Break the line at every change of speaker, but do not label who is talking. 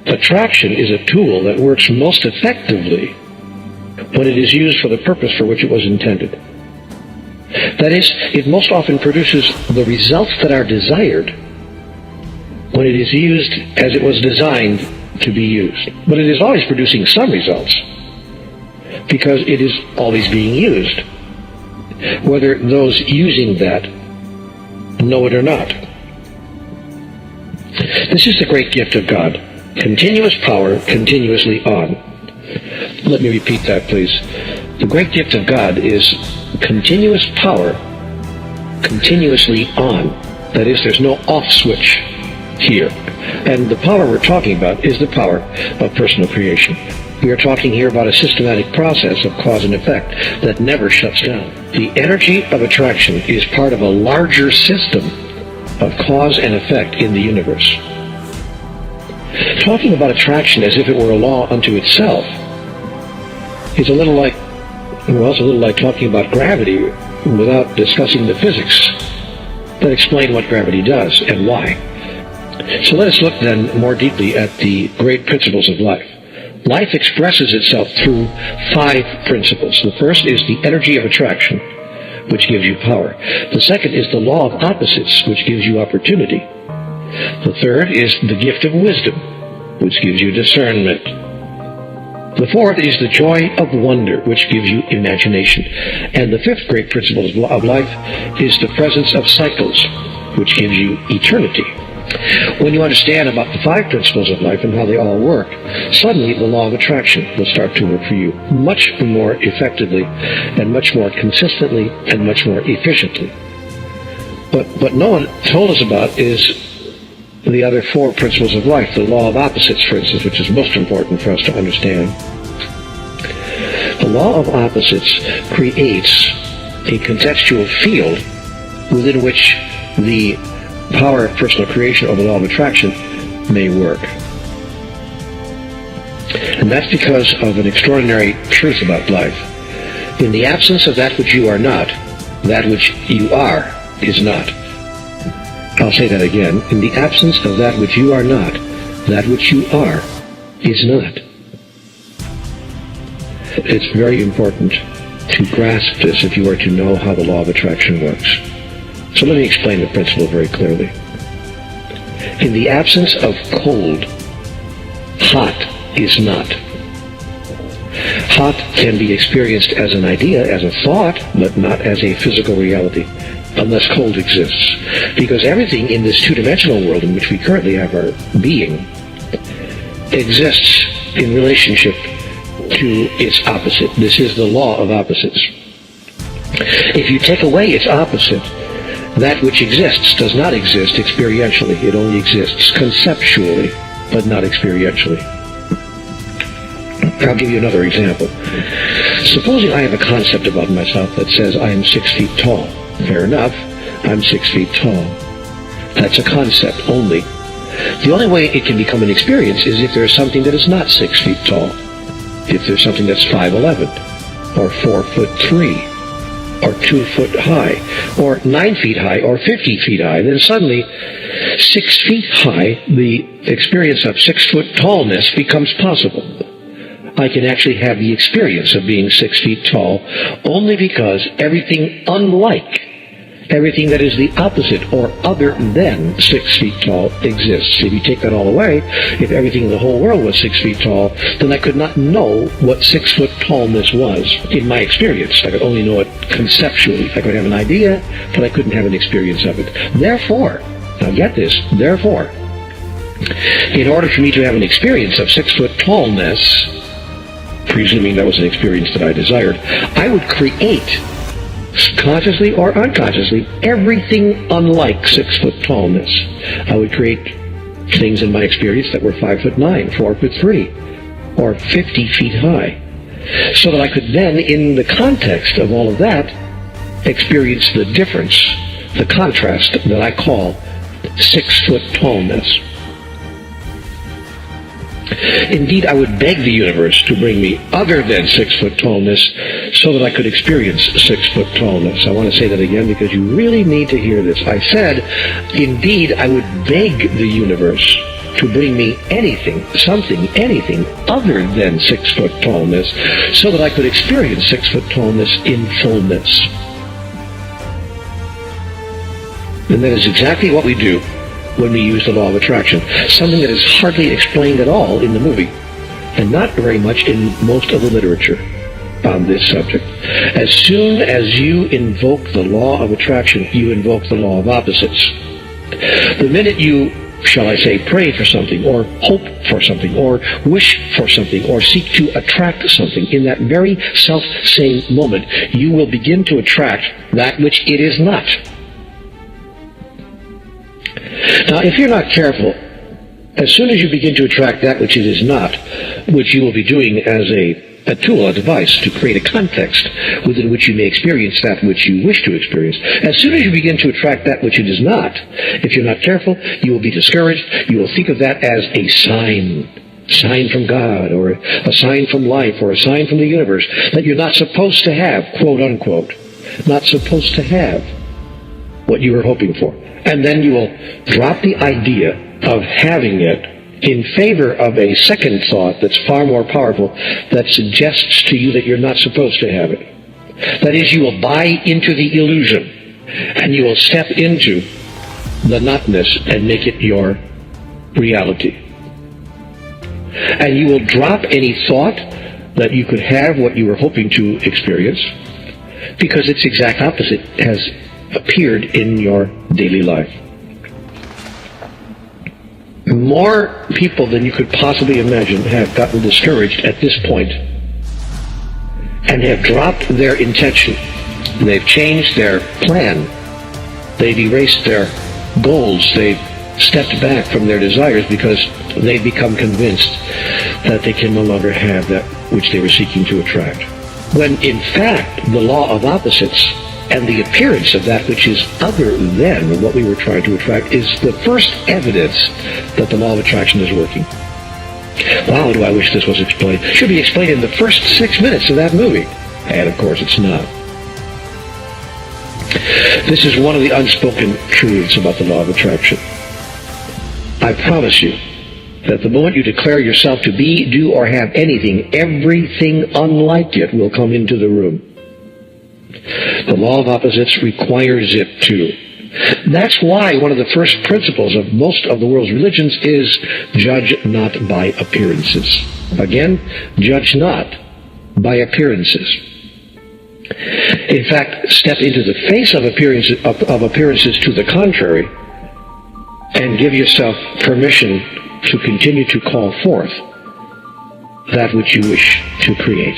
Attraction is a tool that works most effectively when it is used for the purpose for which it was intended. That is, it most often produces the results that are desired when it is used as it was designed to be used. But it is always producing some results because it is always being used, whether those using that know it or not. This is the great gift of God. Continuous power, continuously on. Let me repeat that, please. The great gift of God is continuous power, continuously on. That is, there's no off switch here. And the power we're talking about is the power of personal creation. We are talking here about a systematic process of cause and effect that never shuts down. The energy of attraction is part of a larger system of cause and effect in the universe. Talking about attraction as if it were a law unto itself is a little like talking about gravity without discussing the physics that explain what gravity does and why. So let us look then more deeply at the great principles of life. Life expresses itself through 5 principles. The first is the energy of attraction, which gives you power. The second is the law of opposites, which gives you opportunity. The third is the gift of wisdom, which gives you discernment. The fourth is the joy of wonder, which gives you imagination. And the fifth great principle of life is the presence of cycles, which gives you eternity. When you understand about the 5 principles of life and how they all work, suddenly the law of attraction will start to work for you much more effectively and much more consistently and much more efficiently. But what no one told us about is the other 4 principles of life, the law of opposites, for instance, which is most important for us to understand. The law of opposites creates a contextual field within which the power of personal creation or the law of attraction may work. And that's because of an extraordinary truth about life. In the absence of that which you are not, that which you are is not. I'll say that again. In the absence of that which you are not, that which you are is not. It's very important to grasp this if you are to know how the law of attraction works. So let me explain the principle very clearly. In the absence of cold, hot is not. Hot can be experienced as an idea, as a thought, but not as a physical reality, unless cold exists. Because everything in this two-dimensional world in which we currently have our being exists in relationship to its opposite. This is the law of opposites. If you take away its opposite, that which exists does not exist experientially. It only exists conceptually, but not experientially. I'll give you another example. Supposing I have a concept about myself that says I am 6 feet tall. Fair enough, I'm 6 feet tall. That's a concept only. The only way it can become an experience is if there's something that is not 6 feet tall. If there's something that's 5'11", or 4'3", or 2 foot high, or 9 feet high, or 50 feet high, then suddenly 6 feet high, the experience of 6 foot tallness becomes possible. I can actually have the experience of being 6 feet tall only because everything unlike, everything that is the opposite or other than 6 feet tall exists. If you take that all away, if everything in the whole world was 6 feet tall, then I could not know what 6 foot tallness was in my experience. I could only know it conceptually. I could have an idea, but I couldn't have an experience of it. Therefore, now get this, therefore, in order for me to have an experience of 6 foot tallness, presuming that was an experience that I desired, I would create, consciously or unconsciously, everything unlike 6 foot tallness. I would create things in my experience that were 5'9", 4'3", or 50 feet high, so that I could then, in the context of all of that, experience the difference, the contrast that I call 6 foot tallness. Indeed, I would beg the universe to bring me other than 6 foot tallness so that I could experience 6 foot tallness. I want to say that again because you really need to hear this. I said, indeed, I would beg the universe to bring me anything, something, anything other than 6 foot tallness, so that I could experience 6 foot tallness in fullness. And that is exactly what we do when we use the law of attraction, something that is hardly explained at all in the movie, and not very much in most of the literature on this subject. As soon as you invoke the law of attraction, you invoke the law of opposites. The minute you, shall I say, pray for something, or hope for something, or wish for something, or seek to attract something, in that very self-same moment, you will begin to attract that which it is not. Now, if you're not careful, as soon as you begin to attract that which it is not, which you will be doing as a tool, a device, to create a context within which you may experience that which you wish to experience. As soon as you begin to attract that which it is not, if you're not careful, you will be discouraged. You will think of that as a sign from God, or a sign from life, or a sign from the universe, that you're not supposed to have, quote unquote, not supposed to have what you were hoping for. And then you will drop the idea of having it in favor of a second thought that's far more powerful, that suggests to you that you're not supposed to have it. That is, you will buy into the illusion, and you will step into the notness and make it your reality. And you will drop any thought that you could have what you were hoping to experience, because its exact opposite has appeared in your daily life. More people than you could possibly imagine have gotten discouraged at this point and have dropped their intention. They've changed their plan. They've erased their goals. They've stepped back from their desires because they've become convinced that they can no longer have that which they were seeking to attract. When in fact, the law of opposites and the appearance of that which is other than what we were trying to attract is the first evidence that the law of attraction is working. Wow, do I wish this was explained. It should be explained in the first 6 minutes of that movie. And of course it's not. This is one of the unspoken truths about the law of attraction. I promise you that the moment you declare yourself to be, do, or have anything, everything unlike it will come into the room. The law of opposites requires it to. That's why one of the first principles of most of the world's religions is judge not by appearances. Again, judge not by appearances. In fact, step into the face of appearances to the contrary, and give yourself permission to continue to call forth that which you wish to create.